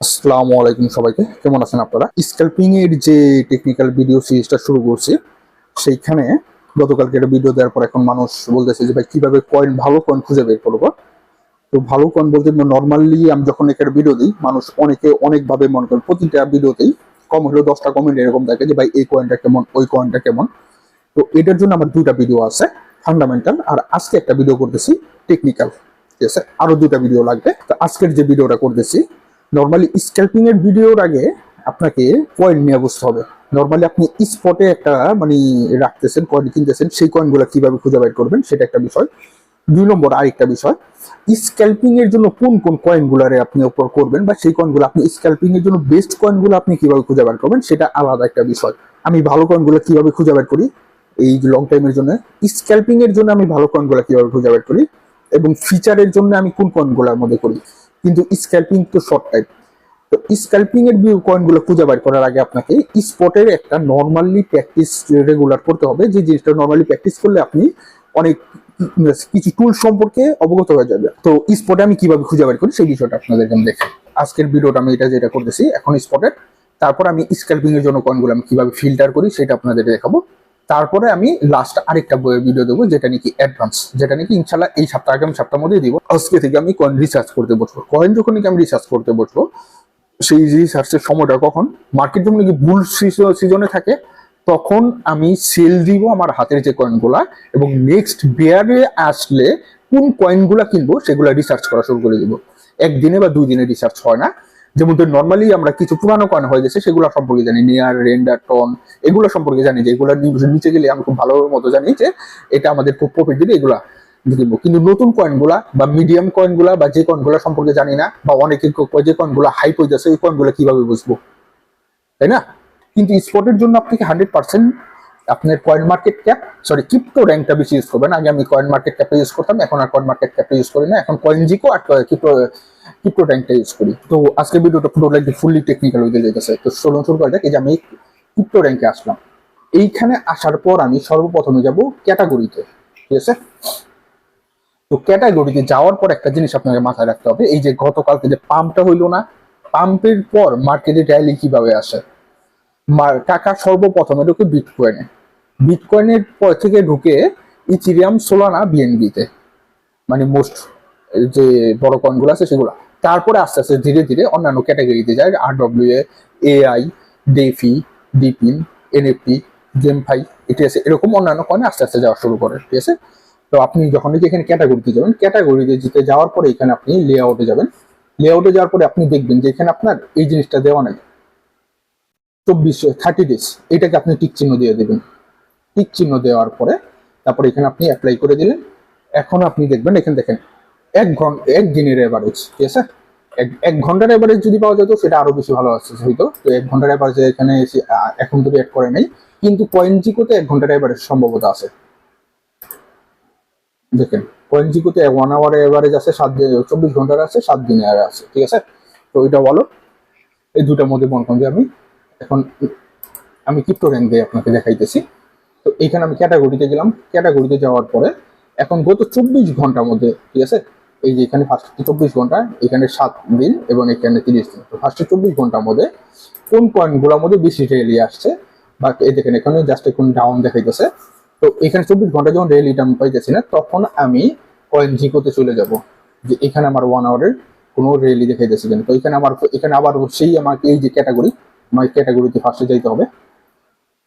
আসসালামু আলাইকুম সবাইকে, কেমন আছেন আপনারা? স্ক্যাল্পিং এর যে টেকনিক্যাল ভিডিও সিরিজটা শুরু করছি, সেইখানে গতকালকে একটা ভিডিও দেওয়ার পর এখন মানুষ বলতেছে যে ভাই কিভাবে ভালো কয়েন খুঁজে বের করবো। তো ভালো কয়েন বলতে নর্মালি আমি যখন একটা ভিডিও দিই, মানুষ অনেকে অনেকভাবে মনে করেন। প্রতিটা ভিডিওতেই কম হলেও 10টা কমেন্ট এরকম থাকে যে ভাই এই কয়েনটা কেমন, ওই কয়েনটা কেমন। তো এটার জন্য আমার দুইটা ভিডিও আছে, ফান্ডামেন্টাল, আর আজকে একটা ভিডিও করতেছি টেকনিক্যাল। ঠিক আছে, আরো দুইটা ভিডিও লাগবে। তো আজকের যে ভিডিওটা করতেছি, নর্মালি স্ক্যাল্পিং এর ভিডিওর আগে আপনাকে কয়েন নিয়ে বুঝতে হবে। নর্মালি আপনি স্পটে একটা মানে রাখতেছেন, কয়েন কিনতেছেন, সেই কয়েনগুলো কিভাবে খুঁজে বের করবেন সেটা একটা বিষয়। 2 নম্বর আরেকটা বিষয়, স্ক্যাল্পিং এর জন্য কোন কোন কয়েনগুলারে আপনি উপর করবেন, বা সেই কয়েনগুলো আপনি স্ক্যাল্পিং এর জন্য বেস্ট কয়েনগুলো আপনি কিভাবে খুঁজে বের করবেন সেটা আলাদা একটা বিষয়। আমি ভালো কয়েনগুলো কিভাবে খুঁজে বের করি এই লং টাইমের জন্য, স্ক্যাল্পিং এর জন্য আমি ভালো কয়েনগুলো কিভাবে খুঁজে বের করি, এবং ফিচারের জন্য আমি কোন কয়েনগুলোর মধ্যে করি। কিন্তু স্ক্যাল্পিং তো শর্ট টাইম। তো স্ক্যাল্পিং এর কয়েনগুলো খুঁজে বের করার আগে আপনাকে স্পটের একটা নর্মালি প্র্যাকটিস রেগুলার করতে হবে। যে জিনিসটা নর্মালি প্র্যাকটিস করলে আপনি অনেক কিছু টুল সম্পর্কে অবগত হয়ে যাবে। তো স্পটে আমি কিভাবে খুঁজে বের করি সেই বিষয়টা আপনাদের আমি দেখি। আজকের ভিডিওটা আমি যেটা করতেছি এখন স্পটের, তারপর আমি স্ক্যাল্পিং এর জন্য কয়েনগুলো আমি কিভাবে ফিল্টার করি সেটা আপনাদের দেখাবো। তারপরে আমি লাস্ট আরেকটা ভিডিও দেবো যেটা নাকি অ্যাডভান্স, যেটা নাকি ইনশাল্লাহ এই সপ্তাহ আগামী সপ্তাহের মধ্যেই দিব। আজকে থেকে আমি কয়েন রিসার্চ করতে বসবো। কয়েন যখন নাকি আমি রিসার্চ করতে বসবো, সেই রিসার্চের সময়টা কখন, মার্কেট যখন নাকি বুল সিজনে থাকে, তখন আমি সেল দিব আমার হাতের যে কয়েনগুলা, এবং নেক্সট বেয়ারে আসলে কোন কয়েনগুলা কিনবো সেগুলো রিসার্চ করা শুরু করে দিব। একদিনে বা 2 দিনে রিসার্চ হয় না। যেমন নর্মালি আমরা কিছু পুরানো কয়েন হয়ে গেছে সেগুলো সম্পর্কে জানি, নিয়ার, রেন্ডার, টন, এগুলো সম্পর্কে জানি যে এগুলো নিচে গেলে আমি খুব ভালো মতো জানি যে এটা আমাদের খুব প্রফিট দিবে, এগুলা কিনবো। কিন্তু নতুন কয়েনগুলা বা মিডিয়াম কয়েনগুলা বা যে কয়েনগুলা সম্পর্কে জানি না, বা অনেকে যে কয়েনগুলা হাইপ হয়ে যাচ্ছে ওই কয়েনগুলা কিভাবে বুঝবো, তাই না? কিন্তু স্পটের জন্য আপনাকে 100% আপনার coin market cap, sorry crypto র্যাঙ্কটা বেশি ইউজ করবেন। আগে আমি কয়েন মার্কেট ক্যাপটা ইউজ করতাম, এখন আর কয়েন মার্কেট ক্যাপটা ইউজ করি না, এখন কয়েন জিকো আর ক্রিপ্টো র্যাঙ্কটা ইউজ করি। তো আজকে ভিডিওটা পুরো লাইক ফুললি টেকনিক্যাল হয়ে যেতেছে। তো চলুন শুরু করা যাক। এই যে আমি ক্রিপ্টো র্যাঙ্কে আসলাম, এইখানে আসার পর আমি সর্বপ্রথমে যাব ক্যাটাগরিতে। ঠিক আছে, তো ক্যাটাগরিতে যাওয়ার পর একটা জিনিস আপনাকে মাথায় রাখতে হবে, এই যে গতকালকে যে পাম্পটা হইলো না, পাম্পের পর মার্কেটে র্যালি কিভাবে আসে। টাকা সর্বপ্রথমে ঢুকে বিটকয়েনে, বিটকয়েনের পর থেকে ঢুকে ইথিরিয়াম, সোলানা, বিএনবিতে, মানে মোস্ট যে বড় কয়েনগুলো আছে সেগুলো। তারপরে আস্তে আস্তে ধীরে ধীরে অন্যান্য ক্যাটাগরিতে যায়, আরডব্লিউ, এআই, ডেফি, ডিপিন, এনএফটি, গেমফাই, ইটিএস, এরকম অন্যান্য কয়েনে আস্তে আস্তে যাওয়া শুরু করে। ঠিক আছে, তো আপনি যখন এখানে ক্যাটাগরিতে যাবেন, ক্যাটাগরিতে যেতে যাওয়ার পরে এখানে আপনি লেআউটে যাবেন। লেআউটে যাওয়ার পরে আপনি দেখবেন যে এখানে আপনার এই জিনিসটা দেওয়া নাই, 30 ডেজ, এটাকে আপনি টিক চিহ্ন দিয়ে দেবেন। টিক চিহ্ন দেওয়ার পরে তারপরে এখানে আপনি অ্যাপ্লাই করে দিলেন। এখন আপনি দেখবেন এখানে দেখেন 1 দিনের এভারেজ। ঠিক আছে, এক ঘন্টার এভারেজ যদি পাওয়া যেত সেটা আরো বেশি ভালো আসছে হয়তো। তো 1 ঘন্টার এভারেজ এখানে এখন যদি অ্যাড করে নাই, কিন্তু কয়েন জিকোতে 1 ঘন্টার এভারেজ সম্ভবত আছে। দেখেন কয়েন জিকোতে 1 আওয়ার এভারেজ আছে, 24 ঘন্টার আছে, 7 দিনের আছে। ঠিক আছে, তো এটা বলো এই দুটার মধ্যে মনে করেন যে এখন আমি ক্রিপ্টো র্যাঙ্ক দিয়ে আপনাকে দেখাইতেছি। তো এখানে আমি ক্যাটাগরিতে গেলাম, ক্যাটাগরিতে যাওয়ার পরে এখন গত 24 ঘন্টার মধ্যে, ঠিক আছে, এই যে এখানে ফার্স্টে 24 ঘন্টা, এখানে 7 দিন এবং এখানে 30 দিন। তো ফার্স্টে 24 ঘন্টার মধ্যে কোন কয়েনগুলোর মধ্যে বেশি র্যালি আসছে, বা এই দেখেন এখানে জাস্ট এখন ডাউন দেখাইতেছে। তো এখানে 24 ঘন্টা যখন র্যালিটা আমি পাইতেছি না, তখন আমি কয়েন জিকোতে চলে যাব, যে এখানে আমার 1 আওয়ারের কোনো র্যালি দেখাইতেছে কিনা। তো এখানে আবার সেই আমাকে এই যে ক্যাটাগরি, আমার ক্যাটাগরিতে ফার্স্টে যাইতে হবে।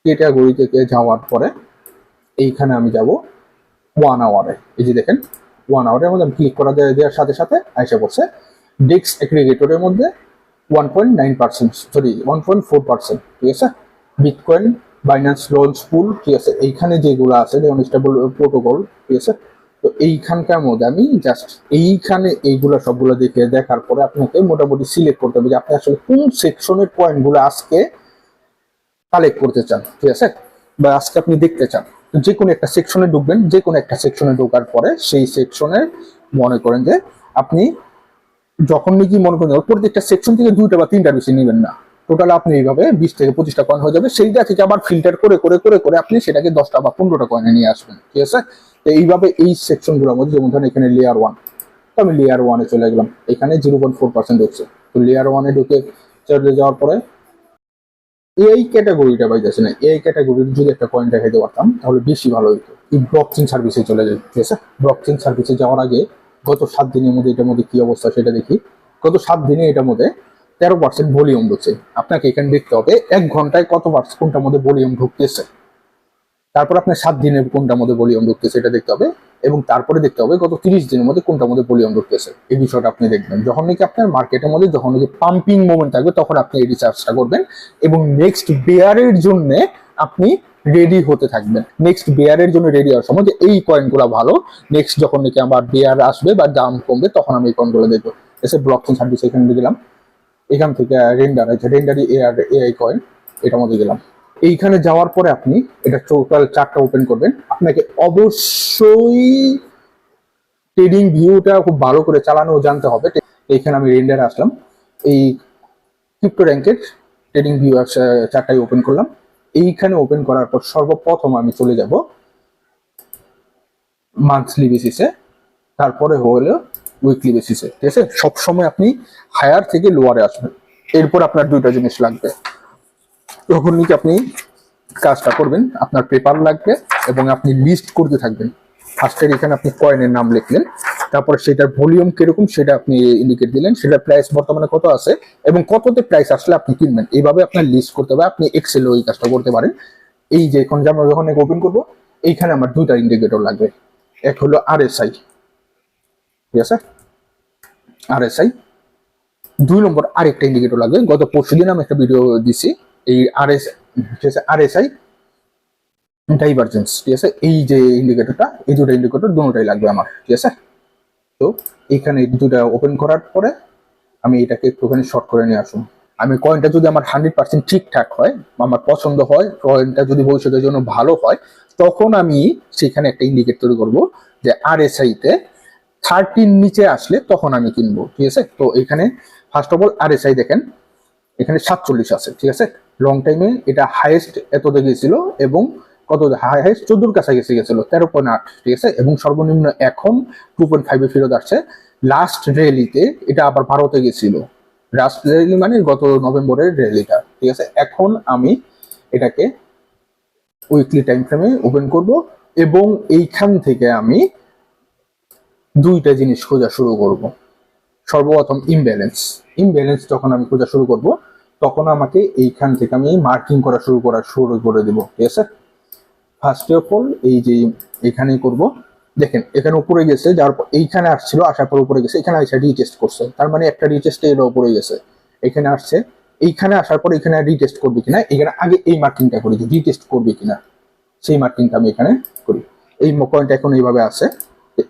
ক্যাটাগরি থেকে যাওয়ার পরে এইখানে আমি যাব 1 আওয়ারে। এই যে দেখেন 1 আওয়ারের মধ্যে আমি ক্লিক করা দেওয়ার সাথে সাথে আইসা পড়ছে ডেক্স এগ্রিগেটরের মধ্যে 1.9%, সরি 1.4%। ঠিক আছে, বিটকয়েন, বাইন্যান্স লোনস পুল, ঠিক আছে, এইখানে যেগুলো আছে যেমন স্টেবল প্রোটোকল। ঠিক আছে, তো এইখানকার মধ্যে আমি জাস্ট এইখানে এইগুলো সবগুলো দেখার পরে আপনাকে মোটামুটি সিলেক্ট করতে হবে যে আপনি আসলে কোন সেকশনের পয়েন্টগুলো আজকে কালেক্ট করতে চান। ঠিক আছে, বা আজকে আপনি দেখতে চান, যে কোনো একটা সেকশনে ঢুকবেন। যে কোনো একটা সেকশনে ঢোকার পরে সেই সেকশনে মনে করেন যে আপনি যখন নাকি মনে করেন প্রত্যেকটা সেকশন থেকে 2টা বা 3টা বেশি নেবেন না, টোটাল আপনি এইভাবে 20 থেকে 25টা কয়েন হয়ে যাবে। সেইটা থেকে আবার ফিল্টার করে করে করে করে আপনি সেটাকে 10টা বা 15টা কয়েনে নিয়ে আসবেন। ঠিক আছে, তো এইভাবে এই সেকশনগুলোর মধ্যে, যেমন ধরেন এখানে লেয়ার 1, তো আমি লেয়ার 1-এ চলে গেলাম, এখানে 0.4% হচ্ছে। তো লেয়ার 1-এ ঢুকে চলে যাওয়ার পরে এই ক্যাটাগরিটা পাইতেছে না, এই ক্যাটাগরির যদি একটা কয়েন দেখাইতে পারতাম তাহলে বেশি ভালো হতো। এই ব্লকচেন সার্ভিসে চলে যায়, ঠিক আছে। ব্লকচেন সার্ভিসে যাওয়ার আগে গত 7 দিনের মধ্যে এটার মধ্যে কি অবস্থা সেটা দেখি। গত 7 দিনে এটার মধ্যে 13% ভলিউম ঢুকছে। আপনাকে এখানে দেখতে হবে 1 ঘন্টায় কত পার্সেন্ট কোনটার মধ্যে ভলিউম ঢুকতেছে, তারপর আপনার 7 দিনের কোনটার মধ্যে ভলিউম ঢুকতেছে এটা দেখতে হবে, এবং তারপরে দেখতে হবে গত 30 দিনের মধ্যে কোনটার মধ্যে ভলিউম ঢুকতেছে। এই বিষয়টা আপনি দেখবেন যখন নাকি আপনার মার্কেটের মধ্যে যখন নাকি পাম্পিং মোমেন্ট থাকবে তখন আপনি এই রিসার্চটা করবেন, এবং নেক্সট বেয়ারের জন্য আপনি রেডি হতে থাকবেন। নেক্সট বেয়ারের জন্য রেডি হওয়ার সময় যে এই কয়েনগুলো ভালো, নেক্সট যখন নাকি আবার বেয়ার আসবে বা দাম কমবে তখন আমি এই কয়েনগুলো দেখবো। এসে ব্লকচেন সার্ভিস এখানে গেলাম, এখান থেকে রেন্ডার আছে, রেন্ডারি এআই কয়েন, এটার মধ্যে গেলাম। এইখানে যাওয়ার পরে আপনি এটা টোটাল চার্টটা ওপেন করবেন। আপনাকে অবশ্যই ট্রেডিং ভিউটা খুব ভালো করে চালানো জানতে হবে। এইখানে আমি রেন্ডারে আসলাম, এই ক্রিপ্টো র্যাঙ্কের ট্রেডিং ভিউ চার্টটাই ওপেন করলাম। এইখানে ওপেন করার পর সর্বপ্রথম আমি চলে যাব মান্থলি বেসিসে, তারপরে হলো উইকলি বেসিসে, ঠিক আছে। সবসময় আপনি হায়ার থেকে লোয়ারে আসবেন। এরপর আপনার দুইটা জিনিস লাগবে, তখন নাকি আপনি কাজটা করবেন। আপনার পেপার লাগবে এবং আপনি লিস্ট করতে থাকবেন। ফার্স্টের এখানে আপনি কয়েনের নাম লিখলেন, তারপরে সেটার ভলিউম কিরকম সেটা আপনি ইন্ডিকেট দিলেন, সেটার প্রাইস বর্তমানে কত আছে এবং কততে প্রাইস আসলে আপনি কিনবেন। এইভাবে আপনার লিস্ট করতে হবে। আপনি এক্সেলে ওই কাজটা করতে পারেন। এই যে এখন আমরা যখন ওপেন করবো, এইখানে আমার দুইটা ইন্ডিকেটর লাগবে। এক হলো RSI, ঠিক আছে, RSI। 2 নম্বর আরেকটা ইন্ডিকেটর লাগবে। গত পরশুদিন আমি একটা ভিডিও দিছি, এই RSI ডাইভারজেন্স, ঠিক আছে। এই যে ইন্ডিকেটরটা, এই দুটো ইন্ডিকেটর দুটোটাই লাগবে আমার, ঠিক আছে। তো এখানে দুটা ওপেন করার পরে আমি এটাকে একটুখানি শর্ট করে নিয়ে আসুন। আমি কয়েনটা যদি আমার 100% ঠিকঠাক হয়, আমার পছন্দ হয়, কয়েনটা যদি ভবিষ্যতের জন্য ভালো হয়, তখন আমি সেখানে একটা ইন্ডিকেট তৈরি করবো যে RSI তে 30 নিচে আসলে তখন আমি কিনবো, ঠিক আছে। তো এখানে ফার্স্ট অফ অল RSI দেখেন, এখানে 47 আছে, ঠিক আছে। লং টাইমে এটা হাইয়েস্ট এততে গেছিল এবং কত হাইয়েস্ট 14 কাছাকাছি গেছিল 13.8, ঠিক আছে। এবং সর্বনিম্ন এখন 2.5 ফেরত আসছে। লাস্ট র্যালিতে এটা আবার ভারতে গেছিল, লাস্ট র্যালি মানে গত নভেম্বরের র্যালিটা, ঠিক আছে। এখন আমি এটাকে উইকলি টাইম ফ্রেমে ওপেন করব এবং এইখান থেকে আমি দুইটা জিনিস খোঁজা শুরু করব। সর্বপ্রথম ইমব্যালেন্স যখন আমি খোঁজা শুরু করব তখন আমাকে এইখান থেকে আমি মার্কিং করা শুরু করে দিব, ঠিক আছে। ফার্স্ট অফ অল এই যে এখানে করব, দেখেন এখানে উপরে গেছে, যার এইখানে আসছিল, আসার পর উপরে গেছে, এখানে এসে রিটেস্ট করছে, তার মানে একটা রিটেস্ট এর উপরে গেছে, এখানে আসছে, এইখানে আসার পর এখানে রিটেস্ট করবে কিনা, এখানে আগে এই মার্কিংটা করি যে রিটেস্ট করবে কিনা, সেই মার্কিংটা আমি এখানে করি। এই কয়েনটা এখন এইভাবে আছে,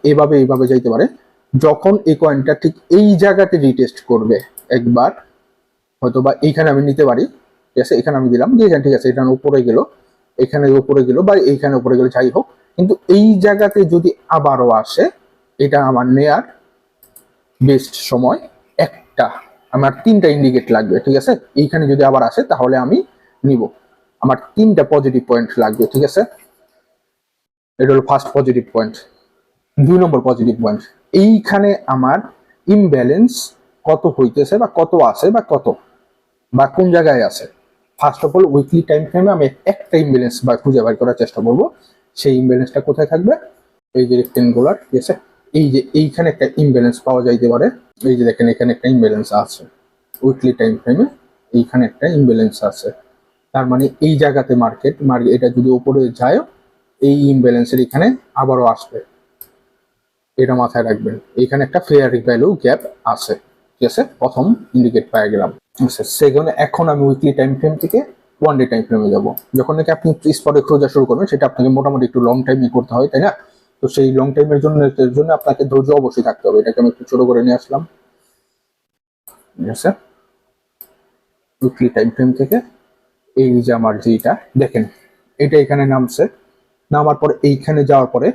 এইভাবে যাইতে পারে। যখন এই কয়েনটা ঠিক এই জায়গাতে রিটেস্ট করবে একবার, হয়তো বা এইখানে আমি নিতে পারি, ঠিক আছে। এখানে আমি দিলাম, দিয়ে ঠিক আছে, এখানে উপরে গেল, এখানে উপরে গেল বা এইখানে উপরে গেল, যাই হোক, কিন্তু এই জায়গাতে যদি আবারও আসে, এটা আমার নেয়ার বেস্ট সময়। একটা আমার 3টা ইন্ডিকেট লাগবে, ঠিক আছে। এইখানে যদি আবার আসে তাহলে আমি নিব। আমার 3টা পজিটিভ পয়েন্ট লাগবে, ঠিক আছে। এটা হলো ফার্স্ট পজিটিভ পয়েন্ট। 2 নম্বর পজিটিভ পয়েন্ট, এইখানে আমার ইমব্যালেন্স কত হইতেছে বা কত আছে বা কোন জায়গায় আছে। First of all weekly time ফ্রেমে আমি একটা ইমব্যালেন্স বা খুঁজে বের করার চেষ্টা করব। সেই ইমব্যালেন্সটা কোথায় থাকবে, এই যে রেক্টেঙ্গুলার, ঠিক আছে। এই যে এইখানে একটা ইমব্যালেন্স পাওয়া যাইতে পারে, এই যে দেখেন এখানে একটা ইমব্যালেন্স আছে উইকলি টাইম ফ্রেমে, এইখানে একটা ইমব্যালেন্স আছে। তার মানে এই জায়গাতে মার্কেট এটা যদি উপরে যায়, এই ইমব্যালেন্সের এখানে আবারও আসবে, এটা মাথায় রাখবেন। এখানে একটা ফেয়ার ভ্যালু গ্যাপ আছে, ঠিক আছে। প্রথম ইন্ডিকেট পেয়ে গেলাম। আচ্ছা, সেখানে এখন আমি উইকলি টাইম ফ্রেম থেকে 1 ডে টাইম ফ্রেমে যাব। যখন নাকি আপনি স্পটে খোঁজা শুরু করবেন, সেটা আপনাকে মোটামুটি একটু লং টাইমে করতে হয়, তাই না? তো সেই লং টাইমের জন্য আপনাকে ধৈর্য অবশ্যই থাকতে হবে। এটাকে আমি একটু ছোট করে নিয়ে আসলাম, ঠিক আছে। উইকলি টাইম ফ্রেম থেকে এই যে আমার যেটা দেখেন, এটা এখানে নামছে, নামার পর এইখানে যাওয়ার পরে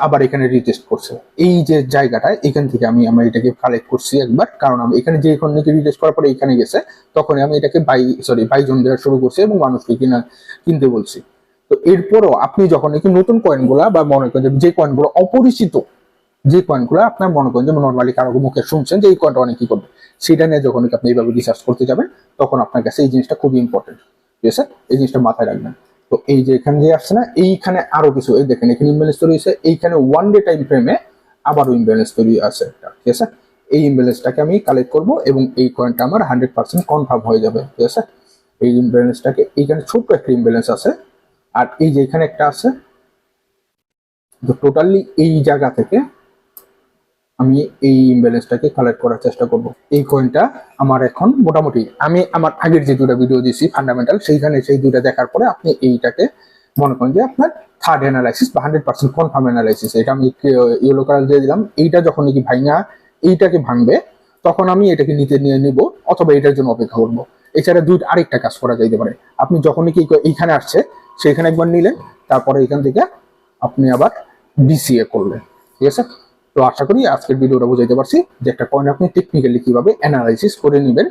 আবার এখানে রিটেস্ট করছে। এই যে জায়গাটা, এখান থেকে আমি এটাকে কালেক্ট করছি একবার, কারণ আমি এখানে যে এখন নাকি রিটেস্ট করার পরে এখানে গেছে, তখন আমি এটাকে বাই জোন দেওয়া শুরু করছি এবং মানুষকে কিনতে বলছি। তো এরপরও আপনি যখন নাকি নতুন কয়েনগুলা বা মনে করেন যে কয়েনগুলো অপরিচিত, যে কয়েনগুলো আপনার মনে করেন যে নর্মালি কারো মুখে শুনছেন যে এই কয়েনটা অনেক কি করবে, সেটা নিয়ে যখন আপনি এইভাবে রিসার্চ করতে যাবেন তখন আপনার কাছে এই জিনিসটা খুবই ইম্পর্টেন্ট, ঠিক আছে? এই জিনিসটা মাথায় রাখবেন। তো এই যে এখানে যে আসছে না, এইখানে আরো কিছু, এই দেখেন এখানে ইমব্যালেন্স তৈরি হয়েছে, এইখানে 1 ডে টাইম ফ্রেমে আবারও ইমব্যালেন্স তৈরি আছে, ঠিক আছে? এই ইমব্যালেন্সটাকে আমি কালেক্ট করব এবং এই কয়েনটা আমার 100% কনফার্ম হয়ে যাবে, ঠিক আছে? এই ইমব্যালেন্সটাকে, এইখানে ছোট্ট একটা ইমব্যালেন্স আছে, আর এই যে এখানে একটা আছে। তো টোটালি এই জায়গা থেকে আমি এই ইমব্যালেন্সটাকে কালেক্ট করার চেষ্টা করব। এই কয়েনটা আমার এখন মোটামুটি, আমি আমার আগের যে দুটো ভিডিও দিয়েছি ফান্ডামেন্টাল, সেইখানে সেই দুটো দেখার পরে আপনি এইটাকে মনে করেন যে আপনার থার্ড অ্যানালাইসিস বা 100% কনফার্ম অ্যানালাইসিস। এটা আমি ইয়েলো কালার দিয়ে দিলাম। এইটা যখন নাকি ভাঙা এইটাকে ভাঙবে তখন আমি এটাকে নিতে নিয়ে নিব, অথবা এটার জন্য অপেক্ষা করবো। এছাড়া আরেকটা কাজ করা যাইতে পারে, আপনি যখন নাকি এইখানে আসছে সেইখানে একবার নিলেন, তারপরে এখান থেকে আপনি আবার ডিসিএ করলেন, ঠিক আছে? তো আশা করি আজকের ভিডিওটা বুঝাইতে পারছি যে একটা কয়েন আপনি টেকনিক্যালি কিভাবে অ্যানালাইসিস করে নেবেন,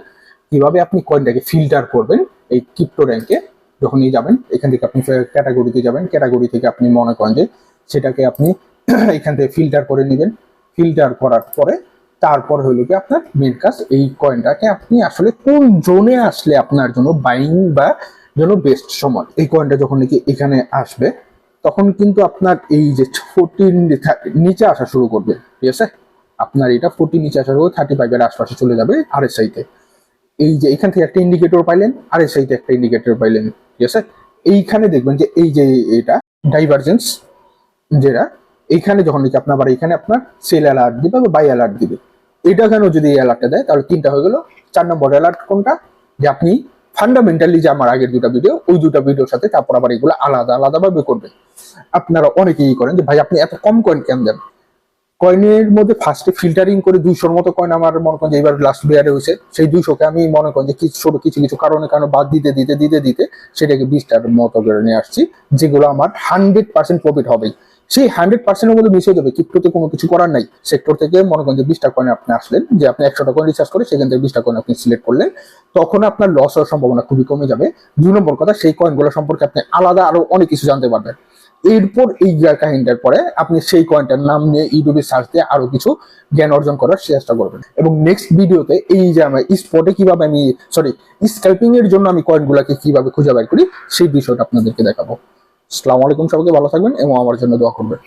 কিভাবে আপনি কয়েনটাকে ফিল্টার করবেন। এই ক্রিপ্টো র্যাঙ্কে যখনই যাবেন এখান থেকে আপনি ক্যাটাগরিতে যাবেন, ক্যাটাগরি থেকে আপনি মনে করেন যে সেটাকে আপনি এখান থেকে ফিল্টার করে নেবেন। ফিল্টার করার পরে তারপর হলো কি আপনার মেন কাজ, এই কয়েনটাকে আপনি আসলে কোন জোনে আসলে আপনার জন্য বাইং বা জন্য বেস্ট সময়। এই কয়েনটা যখন নাকি এখানে আসবে তখন কিন্তু আপনার এই যে 14 নিচে আসা শুরু করবে, ঠিক আছে? আপনার এটা 40 নিচে আসা শুরু 35 এর আশপাশে চলে যাবে RSI তে। এই যে এখান থেকে একটা ইন্ডিকেটর পাইলেন, RSI তে একটা ইন্ডিকেটর পাইলেন, ঠিক আছে? এইখানে দেখবেন যে এই যে এটা ডাইভারজেন্স, যেটা এইখানে যখন নাকি আপনার আবার এখানে আপনার সেল অ্যালার্ট দিবে বা বাই অ্যালার্ট দিবে। এটা কেন যদি এই অ্যালার্টটা দেয় তাহলে 3টা হয়ে গেল। 4 নম্বর অ্যালার্ট কোনটা, যে আপনি ফান্ডামেন্টালি যে আমার আগের দুটা ভিডিও, ওই দুটা ভিডিওর সাথে তারপর আবার এগুলো আলাদা আলাদা ভাবে করবেন। আপনারা অনেকেই করেন যে ভাই আপনি এত কম কয়েন কেন দেন। কয়েনের মধ্যে ফার্স্টে ফিল্টারিং করে 200-র মতো কয়েন আমার মনে করেন যে এবার লাস্ট বিয়ারে হয়েছে, সেই 200-কে আমি মনে করেন যে কিছু কিছু কারণে বাদ দিতে দিতে দিতে দিতে সেটাকে 20টার মতো করে নিয়ে আসছি, যেগুলো আমার 100% প্রফিট হবে। সেই 100%-এর মধ্যে মিশে যাবে। ক্রিপ্টোতে কোনো কিছু করার নাই। সেক্টর থেকে মনে করেন যে 20টা কয়েন আপনি আসলেন, যে আপনি 100টা কয়েন রিচার্জ করে সেখান থেকে 20টা কয়েন আপনি সিলেক্ট করলেন, তখন আপনার লস হওয়ার সম্ভাবনা খুবই কমে যাবে। 2 নম্বর কথা, সেই কয়েনগুলো সম্পর্কে আপনি আলাদা আরো অনেক কিছু জানতে পারবেন। এরপর এই কাহিনীটার পরে আপনি সেই কয়েনটার নাম নিয়ে ইউটিউবে সার্চ দিয়ে আরো কিছু জ্ঞান অর্জন করার চেষ্টা করবেন। এবং নেক্সট ভিডিওতে এই যে আমরা স্পটে কিভাবে স্ক্যাল্পিং এর জন্য আমি কয়েনগুলোকে কিভাবে খুঁজে বের করি সেই বিষয়টা আপনাদেরকে দেখাবো। আসসালামু আলাইকুম, সবাইকে ভালো থাকবেন এবং আমার জন্য দোয়া করবেন।